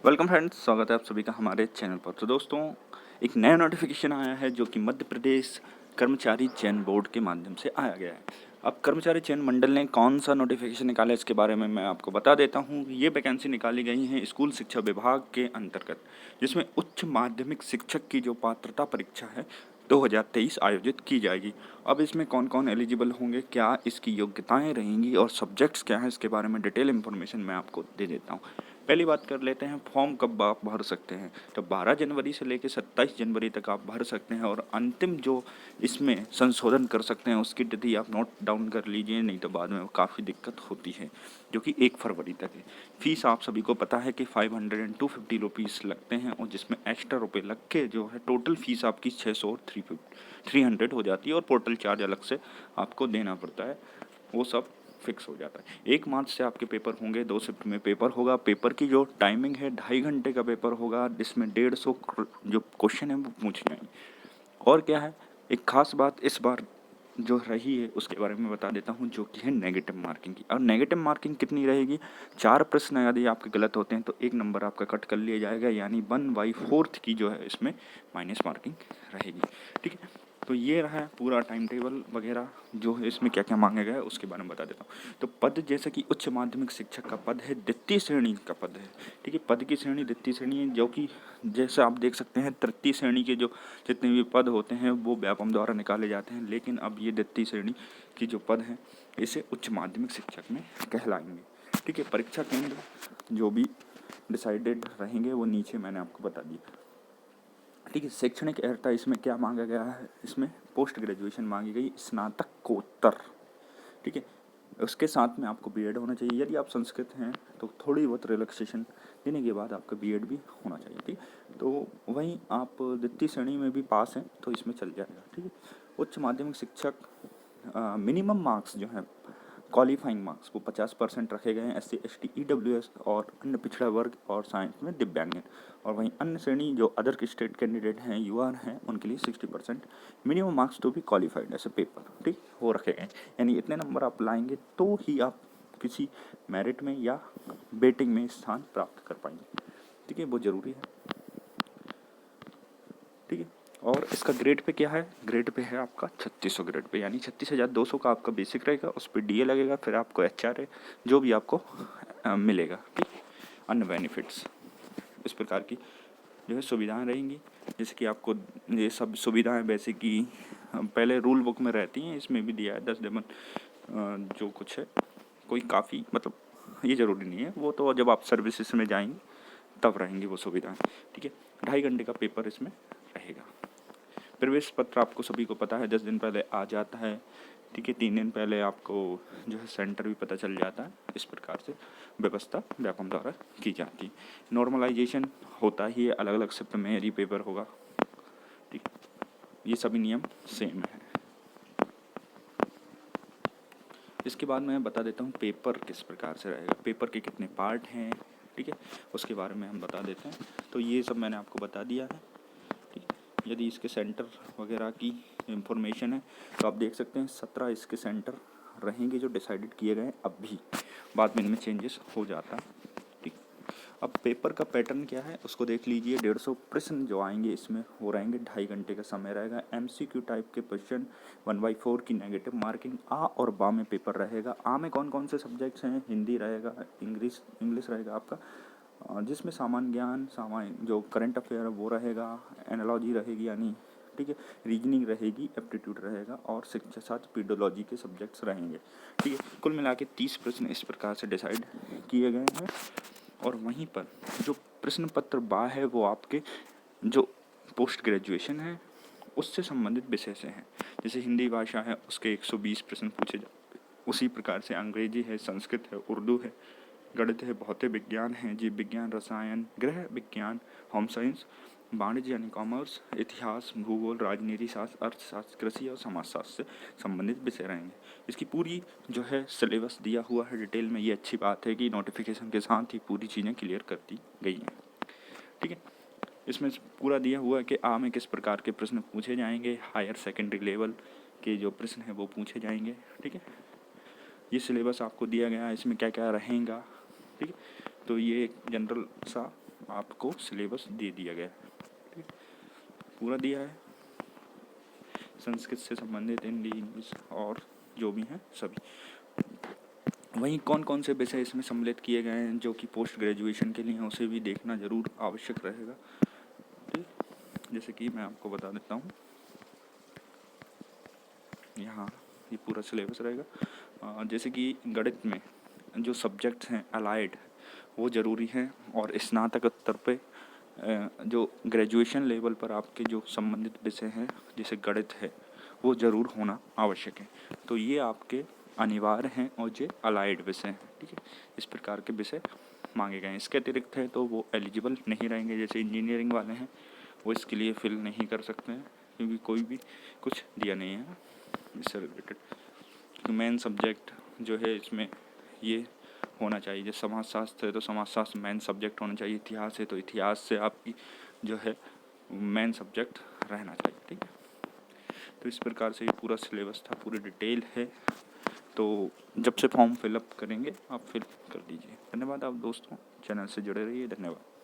Welcome friends, स्वागत है आप सभी का हमारे चैनल पर। तो दोस्तों, एक नया नोटिफिकेशन आया है जो कि मध्य प्रदेश कर्मचारी चयन बोर्ड के माध्यम से आया गया है। अब कर्मचारी चयन मंडल ने कौन सा नोटिफिकेशन निकाला है इसके बारे में मैं आपको बता देता हूँ। ये वैकेंसी निकाली गई है स्कूल शिक्षा विभाग के अंतर्गत, जिसमें उच्च माध्यमिक शिक्षक की जो पात्रता परीक्षा है 2023 आयोजित की जाएगी। अब इसमें कौन कौन एलिजिबल होंगे, क्या इसकी योग्यताएं रहेंगी और सब्जेक्ट्स क्या हैं, इसके बारे में डिटेल इन्फॉर्मेशन मैं आपको दे देता हूँ। पहली बात कर लेते हैं, फॉर्म कब आप भर सकते हैं। तो 12 जनवरी से लेकर 27 जनवरी तक आप भर सकते हैं और अंतिम जो इसमें संशोधन कर सकते हैं उसकी तिथि आप नोट डाउन कर लीजिए, नहीं तो बाद में काफ़ी दिक्कत होती है, जो कि 1 फरवरी तक है। फीस आप सभी को पता है कि 500 एंड 250 रुपीज़ लगते हैं और जिसमें एक्स्ट्रा रुपये लग के जो है टोटल फीस आपकी 600 और 300 हो जाती है और पोर्टल चार्ज अलग से आपको देना पड़ता है, वो सब फिक्स हो जाता है। 1 मार्च से आपके पेपर होंगे, 2 शिफ्ट में पेपर होगा। पेपर की जो टाइमिंग है 2.5 घंटे का पेपर होगा, जिसमें 150 जो क्वेश्चन है वो पूछे जाएंगे। और क्या है, एक खास बात इस बार जो रही है उसके बारे में बता देता हूँ, जो कि है नेगेटिव मार्किंग की। और नेगेटिव मार्किंग कितनी रहेगी, 4 प्रश्न यदि आपके गलत होते हैं तो 1 नंबर आपका कट कर लिया जाएगा, यानी 1/4 की जो है इसमें माइनस मार्किंग रहेगी। ठीक है, तो ये रहा है पूरा टाइम टेबल वगैरह, जो है इसमें क्या क्या मांगा गया है उसके बारे में बता देता हूँ। तो पद जैसे कि उच्च माध्यमिक शिक्षक का पद है, द्वितीय श्रेणी का पद है। ठीक है, पद की श्रेणी द्वितीय श्रेणी है, जो कि जैसे आप देख सकते हैं तृतीय श्रेणी के जो जितने भी पद होते हैं वो व्यापम द्वारा निकाले जाते हैं, लेकिन अब ये द्वितीय श्रेणी की जो पद हैं इसे उच्च माध्यमिक शिक्षक में कहलाएंगे। ठीक है, परीक्षा केंद्र जो भी डिसाइडेड रहेंगे वो नीचे मैंने आपको बता दिया। ठीक है, शैक्षणिक अर्हता इसमें क्या मांगा गया है, इसमें पोस्ट ग्रेजुएशन मांगी गई, स्नातकोत्तर। ठीक है, उसके साथ में आपको बीएड होना चाहिए। यदि आप संस्कृत हैं तो थोड़ी बहुत रिलैक्सेशन देने के बाद आपका बीएड भी होना चाहिए। ठीक, तो वहीं आप द्वितीय श्रेणी में भी पास हैं तो इसमें चल जाएगा। ठीक है, उच्च माध्यमिक शिक्षक मिनिमम मार्क्स जो हैं क्वालिफाइंग मार्क्स वो 50% रखे गए हैं SC ST EWS और अन्य पिछड़ा वर्ग और साइंस में दिव्यांगजन। और वहीं अन्य श्रेणी जो अदर स्टेट कैंडिडेट हैं, युवा हैं, उनके लिए 60% minimum marks to be qualified ऐसे पेपर, ठीक, वो रखे गए। यानी इतने नंबर आप लाएंगे तो ही आप किसी मेरिट में या वेटिंग में स्थान प्राप्त कर पाएंगे। ठीक है, वो ज़रूरी है। ठीक है, और इसका ग्रेड पे क्या है, ग्रेड पे है आपका 3600 ग्रेड पे, यानी 36,200 का आपका बेसिक रहेगा, उस पर DA लगेगा, फिर आपको HRA जो भी आपको मिलेगा। ठीक, अन्य बेनिफिट्स इस प्रकार की जो है सुविधाएं रहेंगी, जैसे कि आपको ये सब सुविधाएं वैसे कि पहले रूल बुक में रहती हैं, इसमें भी दिया है 10 डेमन जो कुछ है, कोई काफ़ी मतलब ये ज़रूरी नहीं है, वो तो जब आप सर्विसेज में जाएंगे तब रहेंगी वो सुविधाएं। ठीक है, 2.5 घंटे का पेपर इसमें रहेगा। प्रवेश पत्र आपको सभी को पता है 10 दिन पहले आ जाता है। ठीक है, 3 दिन पहले आपको जो है सेंटर भी पता चल जाता है। इस प्रकार से व्यवस्था व्यापम द्वारा की जाती है। नॉर्मलाइजेशन होता ही है, अलग अलग शिफ्ट में यदि पेपर होगा। ठीक, ये सभी नियम सेम है। इसके बाद मैं बता देता हूँ पेपर किस प्रकार से रहेगा, पेपर के कितने पार्ट हैं। ठीक है, उसके बारे में हम बता देते हैं। तो ये सब मैंने आपको बता दिया है। ठीक, यदि इसके सेंटर वगैरह की इंफॉर्मेशन है तो आप देख सकते हैं 17 इसके सेंटर रहेंगे जो डिसाइडेड किए गए हैं, अब भी बाद में इनमें चेंजेस हो जाता है। ठीक, अब पेपर का पैटर्न क्या है उसको देख लीजिए। 150 प्रश्न जो आएंगे इसमें हो रहेंगे, 2.5 घंटे का समय रहेगा। MCQ टाइप के क्वेश्चन, 1/4 की नेगेटिव मार्किंग। आ और बा में पेपर रहेगा। आ में कौन कौन से सब्जेक्ट्स हैं, हिंदी रहेगा, इंग्लिश रहेगा आपका, जिसमें सामान्य ज्ञान, सामान्य जो करंट अफेयर है वो रहेगा, एनालॉजी रहेगी यानी, ठीक है, रीजनिंग रहेगी, एप्टीट्यूड रहेगा और शिक्षा शास्त्र पीडोलॉजी के सब्जेक्ट्स रहेंगे। ठीक है, कुल मिला के 30 प्रश्न इस प्रकार से डिसाइड किए गए हैं। और वहीं पर जो प्रश्न पत्र बा है वो आपके जो पोस्ट ग्रेजुएशन है उससे संबंधित विषय से हैं। जैसे हिंदी भाषा है उसके 120 प्रश्न पूछे जाते हैं, उसी प्रकार से अंग्रेजी है, संस्कृत है, उर्दू है, गणित है, भौतिक विज्ञान है, जीव विज्ञान, रसायन, गृह विज्ञान, होम साइंस, वाणिज्य यानी कॉमर्स, इतिहास, भूगोल, राजनीति शास्त्र, अर्थशास्त्र, कृषि और समाजशास्त्र से संबंधित विषय रहेंगे। इसकी पूरी जो है सिलेबस दिया हुआ है डिटेल में। ये अच्छी बात है कि नोटिफिकेशन के साथ ही पूरी चीज़ें क्लियर कर दी गई हैं। ठीक है, इसमें पूरा दिया हुआ है कि आ में किस प्रकार के प्रश्न पूछे जाएंगे, हायर सेकेंडरी लेवल के जो प्रश्न हैं वो पूछे जाएंगे। ठीक है, ये सिलेबस आपको दिया गया है, इसमें क्या क्या रहेगा। ठीक है, तो ये एक जनरल सा आपको सिलेबस दे दिया गया है, ठीक, पूरा दिया है। संस्कृत से संबंधित हिंदी, इंग्लिश और जो भी हैं सभी। वहीं कौन कौन से विषय इसमें सम्मिलित किए गए हैं जो कि पोस्ट ग्रेजुएशन के लिए हैं, उसे भी देखना ज़रूर आवश्यक रहेगा, ठीक। जैसे कि मैं आपको बता देता हूँ, यहाँ ये पूरा सिलेबस रहेगा। जैसे कि गणित में जो सब्जेक्ट्स हैं अलाइड वो ज़रूरी हैं, और स्नातकोत्तर पे जो ग्रेजुएशन लेवल पर आपके जो संबंधित विषय हैं जैसे गणित है वो ज़रूर होना आवश्यक है। तो ये आपके अनिवार्य हैं और ये अलाइड विषय हैं, ठीक है। इस प्रकार के विषय मांगे गए हैं। इसके अतिरिक्त है तो वो एलिजिबल नहीं रहेंगे। जैसे इंजीनियरिंग वाले हैं वो इसके लिए फिल नहीं कर सकते हैं, क्योंकि कोई भी कुछ दिया नहीं है इससे रिलेटेड। मेन सब्जेक्ट जो है इसमें ये होना चाहिए। जैसे समाजशास्त्र है तो समाजशास्त्र मेन सब्जेक्ट होना चाहिए, इतिहास है तो इतिहास से आपकी जो है मेन सब्जेक्ट रहना चाहिए, ठीक है। तो इस प्रकार से ये पूरा सिलेबस था, पूरी डिटेल है। तो जब से फॉर्म फिलअप करेंगे आप फिल कर दीजिए। धन्यवाद आप दोस्तों, चैनल से जुड़े रहिए, धन्यवाद।